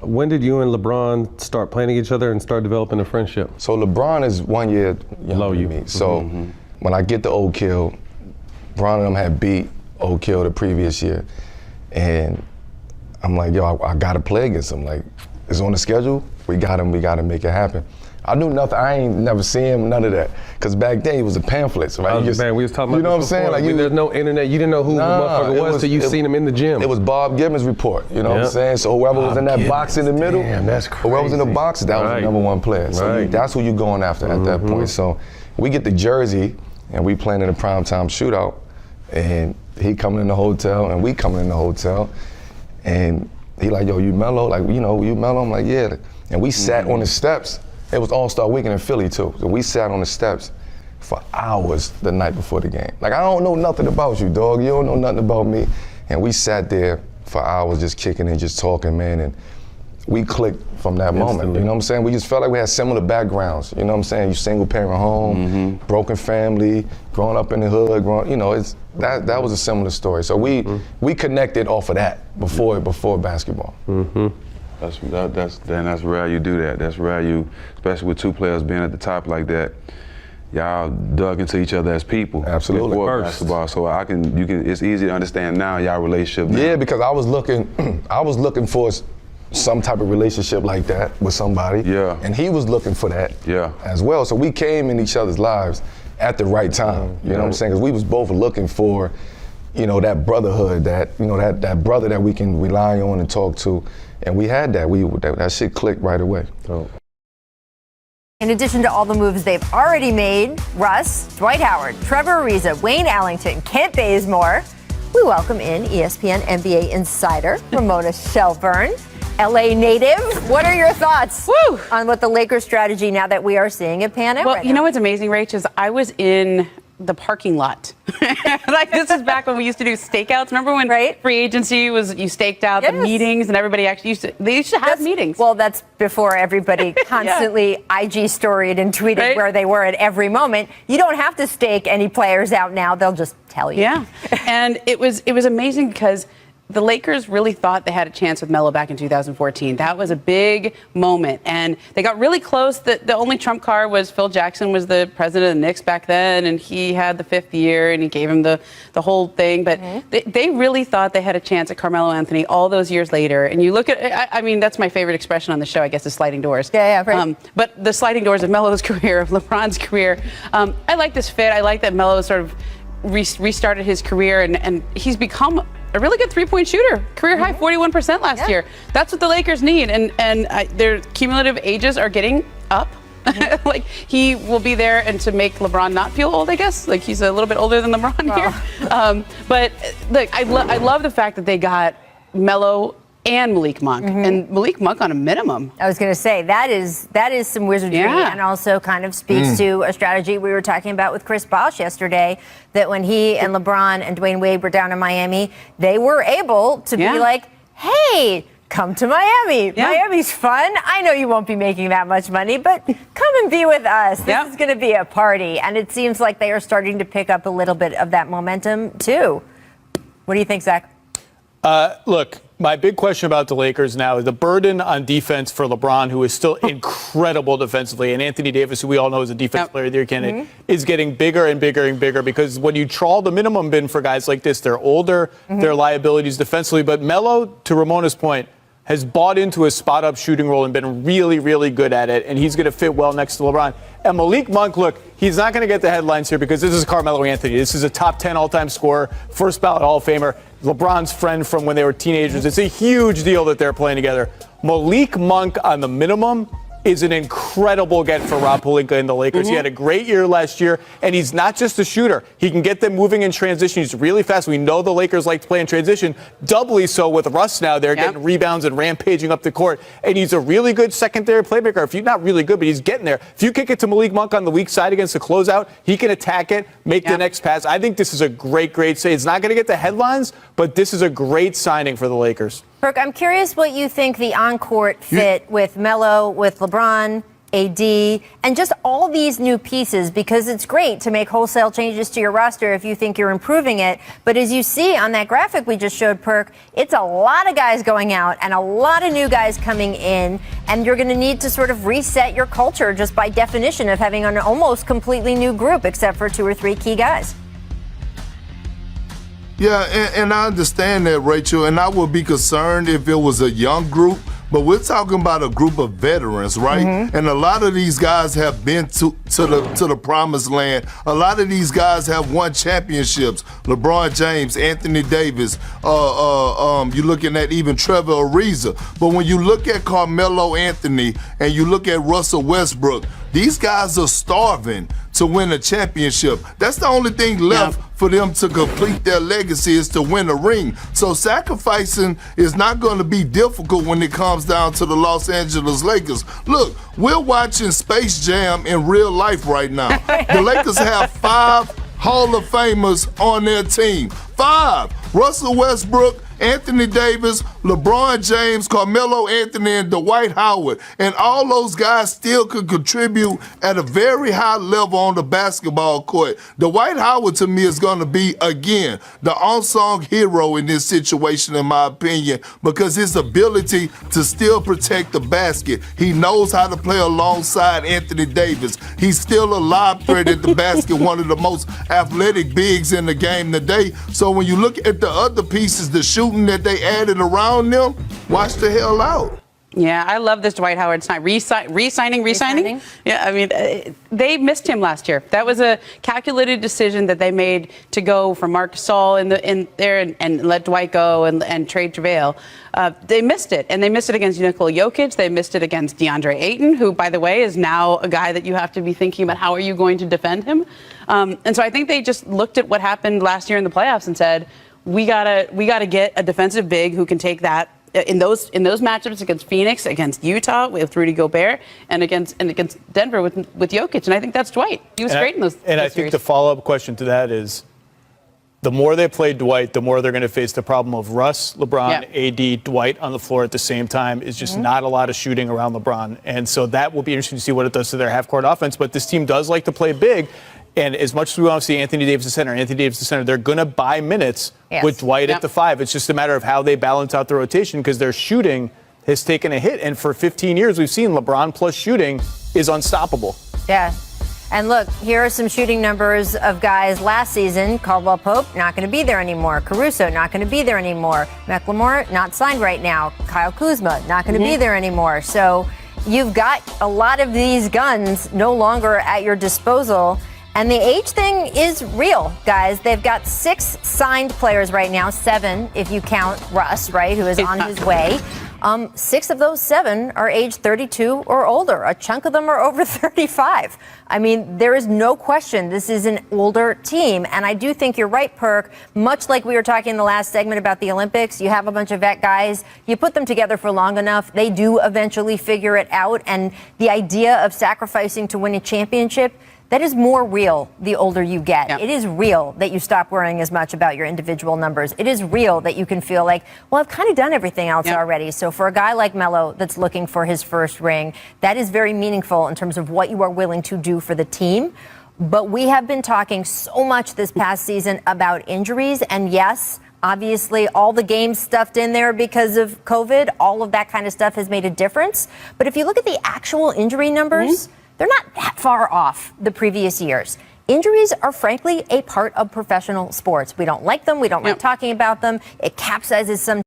When did you and LeBron start playing each other and start developing a friendship? So LeBron is 1 year younger than me. So when I get to Oak Hill, Bron and them had beat Oak Hill the previous year. And I'm like, yo, I gotta play against him. Like, it's on the schedule, we gotta make it happen. I knew nothing, I ain't never seen him, none of that. Cause back then he was the pamphlets, right? Man, we was talking about you know what I'm this saying? before. Like, There's no internet, you didn't know who the motherfucker was till you seen him in the gym. It was Bob Gibbons' report, you know what I'm saying? So whoever was in that box in the middle, that's crazy. whoever was in the box, that was the number one player. So that's who you going after at that point. So we get to Jersey and we playing in a primetime shootout, and he coming in the hotel and we coming in the hotel, and he like, yo, you Melo? Like, you know, you Melo? I'm like, yeah. And we sat on the steps. It was All-Star Weekend in Philly too. So we sat on the steps for hours the night before the game. Like, I don't know nothing about you, dog. You don't know nothing about me. And we sat there for hours just kicking and just talking, man. And we clicked from that moment. You know what I'm saying? We just felt like we had similar backgrounds. You know what I'm saying? You single parent home, broken family, growing up in the hood, you know, that was a similar story. So we connected off of that before basketball. That's rare you do that. That's rare you, especially with two players being at the top like that. Y'all dug into each other as people. Absolutely. Before basketball, so it's easy to understand now y'all relationship. Now. Yeah, because I was looking for some type of relationship like that with somebody. Yeah. And he was looking for that. As well. So we came in each other's lives at the right time. You know what I'm saying? Because we was both looking for, you know, that brotherhood, that brother that we can rely on and talk to. And we had that. That shit clicked right away. In addition to all the moves they've already made, Russ, Dwight Howard, Trevor Ariza, Wayne Ellington, Kent Bazemore, we welcome in ESPN NBA insider Ramona Shelburne, LA native. What are your thoughts on what the Lakers strategy now that we are seeing it pan out? Well, you know what's amazing, Rach, is I was in the parking lot. Like, this is back when we used to do stakeouts. Remember when free agency was, you staked out the meetings and everybody actually used to have meetings. Well, that's before everybody constantly IG storied and tweeted where they were at every moment. You don't have to stake any players out now. They'll just tell you. Yeah. And it was amazing because the Lakers really thought they had a chance with Melo back in 2014. That was a big moment. And they got really close. The only trump card was Phil Jackson was the president of the Knicks back then, and he had the 5th year, and he gave him the whole thing. But they really thought they had a chance at Carmelo Anthony all those years later. And you look at, I mean, that's my favorite expression on the show, I guess, is sliding doors. But the sliding doors of Melo's career, of LeBron's career, I like this fit. I like that Melo sort of restarted his career, and he's become a really good three-point shooter. Career high 41% last year. That's what the Lakers need, and their cumulative ages are getting up. Like, he will be there and to make LeBron not feel old, I guess. Like, he's a little bit older than LeBron here. But look, I love the fact that they got Melo and Malik Monk, and Malik Monk on a minimum. I was going to say, that is some wizardry, and also kind of speaks to a strategy we were talking about with Chris Bosh yesterday, that when he and LeBron and Dwayne Wade were down in Miami, they were able to be like, hey, come to Miami. Miami's fun. I know you won't be making that much money, but come and be with us. This is going to be a party. And it seems like they are starting to pick up a little bit of that momentum, too. What do you think, Zach? Look, my big question about the Lakers now is the burden on defense for LeBron, who is still incredible defensively, and Anthony Davis, who we all know is a defensive player of the year candidate, is getting bigger and bigger and bigger, because when you trawl the minimum bin for guys like this, they're older, they're liabilities defensively. But Melo, to Ramona's point, has bought into a spot-up shooting role and been really, really good at it, and he's going to fit well next to LeBron. And Malik Monk, look, he's not going to get the headlines here because this is Carmelo Anthony. This is a top 10 all-time scorer, first ballot Hall of Famer, LeBron's friend from when they were teenagers. It's a huge deal that they're playing together. Malik Monk on the minimum is an incredible get for Rob Pelinka and the Lakers. He had a great year last year, and he's not just a shooter. He can get them moving in transition. He's really fast. We know the Lakers like to play in transition, doubly so with Russ now. They're getting rebounds and rampaging up the court, and he's a really good secondary playmaker. If you're not really good, but he's getting there. If you kick it to Malik Monk on the weak side against the closeout, he can attack it, make the next pass. I think this is a great say. It's not going to get the headlines, but this is a great signing for the Lakers. Brooke, I'm curious what you think the on-court fit with Melo, with LeBron, AD, and just all these new pieces, because it's great to make wholesale changes to your roster if you think you're improving it. But as you see on that graphic we just showed, Perk, it's a lot of guys going out and a lot of new guys coming in, and you're going to need to sort of reset your culture just by definition of having an almost completely new group, except for 2 or 3 key guys. Yeah, and I understand that, Rachel, and I would be concerned if it was a young group, but we're talking about a group of veterans, right? Mm-hmm. And a lot of these guys have been to the promised land. A lot of these guys have won championships. LeBron James, Anthony Davis, you're looking at even Trevor Ariza. But when you look at Carmelo Anthony and you look at Russell Westbrook, these guys are starving to win a championship. That's the only thing left for them to complete their legacy, is to win a ring. So sacrificing is not going to be difficult when it comes down to the Los Angeles Lakers. Look, we're watching Space Jam in real life right now. The Lakers have 5 Hall of Famers on their team. 5. Russell Westbrook, Anthony Davis, LeBron James, Carmelo Anthony, and Dwight Howard. And all those guys still could contribute at a very high level on the basketball court. Dwight Howard, to me, is going to be, again, the unsung hero in this situation, in my opinion, because his ability to still protect the basket. He knows how to play alongside Anthony Davis. He's still a lob threat at the basket, one of the most athletic bigs in the game today. So when you look at the other pieces, the shooting that they added around them, watch the hell out. Yeah, I love this Dwight Howard sign. Re-signing? Yeah, I mean, they missed him last year. That was a calculated decision that they made to go from Marc Gasol in there and let Dwight go and trade JaVale. They missed it, and they missed it against Nikola Jokic. They missed it against DeAndre Ayton, who, by the way, is now a guy that you have to be thinking about how are you going to defend him. And so I think they just looked at what happened last year in the playoffs and said, we gotta get a defensive big who can take that in those matchups against Phoenix, against Utah with Rudy Gobert, and against Denver with Jokic. And I think that's Dwight. He was great in those. And I think the follow-up question to that is, the more they play Dwight, the more they're going to face the problem of Russ, LeBron, AD, Dwight on the floor at the same time. Is just not a lot of shooting around LeBron. And so that will be interesting to see what it does to their half-court offense. But this team does like to play big. And as much as we want to see Anthony Davis at center, they're going to buy minutes with Dwight at the 5. It's just a matter of how they balance out the rotation, because their shooting has taken a hit. And for 15 years, we've seen LeBron plus shooting is unstoppable. Yeah. And look, here are some shooting numbers of guys last season. Caldwell Pope, not going to be there anymore. Caruso, not going to be there anymore. McLemore, not signed right now. Kyle Kuzma, not going to be there anymore. So you've got a lot of these guns no longer at your disposal. And the age thing is real, guys. They've got 6 signed players right now, 7 if you count Russ, right, who is on his way. 6 of those 7 are age 32 or older. A chunk of them are over 35. I mean, there is no question this is an older team. And I do think you're right, Perk. Much like we were talking in the last segment about the Olympics, you have a bunch of vet guys. You put them together for long enough, they do eventually figure it out. And the idea of sacrificing to win a championship, that is more real the older you get. It is real that you stop worrying as much about your individual numbers. It is real that you can feel like, well, I've kind of done everything else already. So for a guy like Melo that's looking for his first ring, that is very meaningful in terms of what you are willing to do for the team. But we have been talking so much this past season about injuries. And yes, obviously, all the games stuffed in there because of COVID, all of that kind of stuff has made a difference. But if you look at the actual injury numbers, they're not that far off the previous years. Injuries are, frankly, a part of professional sports. We don't like them. We don't like talking about them. It capsizes some